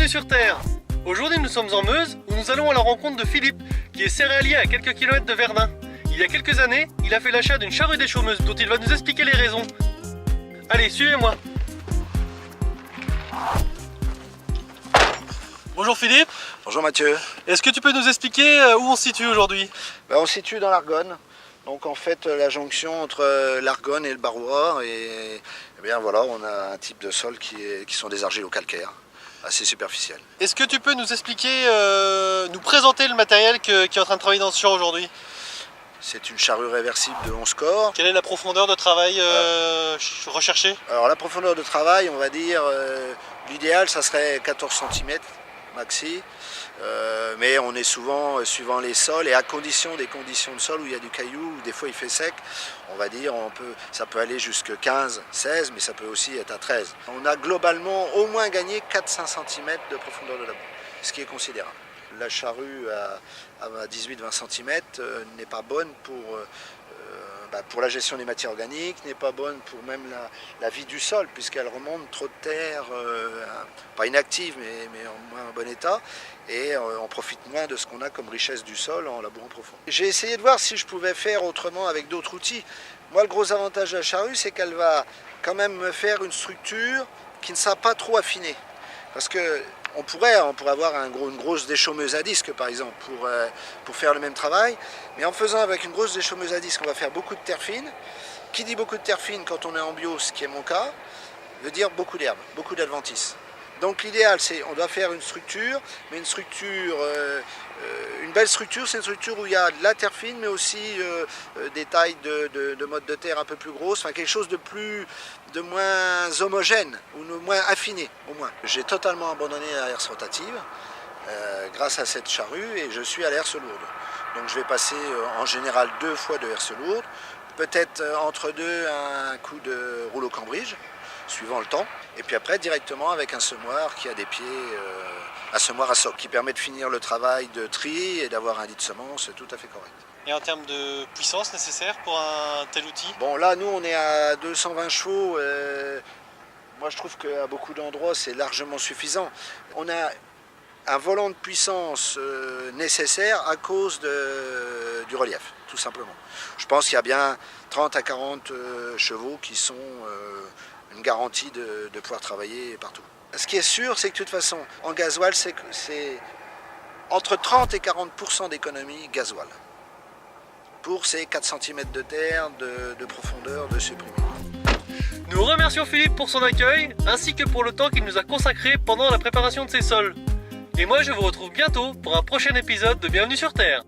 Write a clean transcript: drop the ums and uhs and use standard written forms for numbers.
sur Terre. Aujourd'hui nous sommes en Meuse où nous allons à la rencontre de Philippe qui est céréalier à quelques kilomètres de Verdun. Il y a quelques années, il a fait l'achat d'une charrue d'échaumeuse dont il va nous expliquer les raisons. Allez, suivez-moi. Bonjour Philippe. Bonjour Mathieu. Est-ce que tu peux nous expliquer où on se situe aujourd'hui? On se situe dans l'Argonne. Donc en fait la jonction entre l'Argonne et le Barrois et bien voilà, on a un type de sol qui sont des argilo-calcaires, assez superficiels. Est-ce que tu peux nous expliquer, nous présenter le matériel qui est en train de travailler dans ce champ aujourd'hui? C'est une charrue réversible de 11 corps. Quelle est la profondeur de travail recherchée? Alors la profondeur de travail, on va dire, l'idéal ça serait 14 cm maxi. Mais on est souvent, suivant les sols et à condition des conditions de sol où il y a du caillou, ou des fois il fait sec, on va dire ça peut aller jusqu'à 15, 16, mais ça peut aussi être à 13. On a globalement au moins gagné 4-5 cm de profondeur de la boue, ce qui est considérable. La charrue à 18-20 cm n'est pas bonne pour la gestion des matières organiques, n'est pas bonne pour même la vie du sol, puisqu'elle remonte trop de terre, pas inactive, mais en moins bon état, et on profite moins de ce qu'on a comme richesse du sol en labourant profond. J'ai essayé de voir si je pouvais faire autrement avec d'autres outils. Moi, le gros avantage de la charrue, c'est qu'elle va quand même me faire une structure qui ne sera pas trop affinée. Parce que on pourrait avoir une grosse déchaumeuse à disque par exemple pour faire le même travail, mais en faisant avec une grosse déchaumeuse à disque on va faire beaucoup de terre fine. Qui dit beaucoup de terre fine quand on est en bio, ce qui est mon cas, veut dire beaucoup d'herbe, beaucoup d'adventices. Donc l'idéal c'est on doit faire une structure, mais une belle structure, c'est une structure où il y a de la terre fine mais aussi des tailles de mottes de terre un peu plus grosses, enfin quelque chose de moins homogène ou de moins affiné au moins. J'ai totalement abandonné la herse rotative grâce à cette charrue et je suis à la herse lourde. Donc je vais passer en général 2 fois de herse lourde, peut-être entre deux un coup de rouleau Cambridge, suivant le temps, et puis après directement avec un semoir qui a des pieds, un semoir à soc qui permet de finir le travail de tri et d'avoir un lit de semence tout à fait correct. Et en termes de puissance nécessaire pour un tel outil? Bon, là nous on est à 220 chevaux, moi je trouve qu'à beaucoup d'endroits c'est largement suffisant. On a un volant de puissance nécessaire à cause du relief, tout simplement. Je pense qu'il y a bien 30 à 40 chevaux qui sont une garantie de pouvoir travailler partout. Ce qui est sûr, c'est que de toute façon, en gasoil, c'est entre 30 et 40% d'économie gasoil pour ces 4 cm de terre de profondeur de supprimé. Nous remercions Philippe pour son accueil, ainsi que pour le temps qu'il nous a consacré pendant la préparation de ces sols. Et moi je vous retrouve bientôt pour un prochain épisode de Bienvenue sur Terre.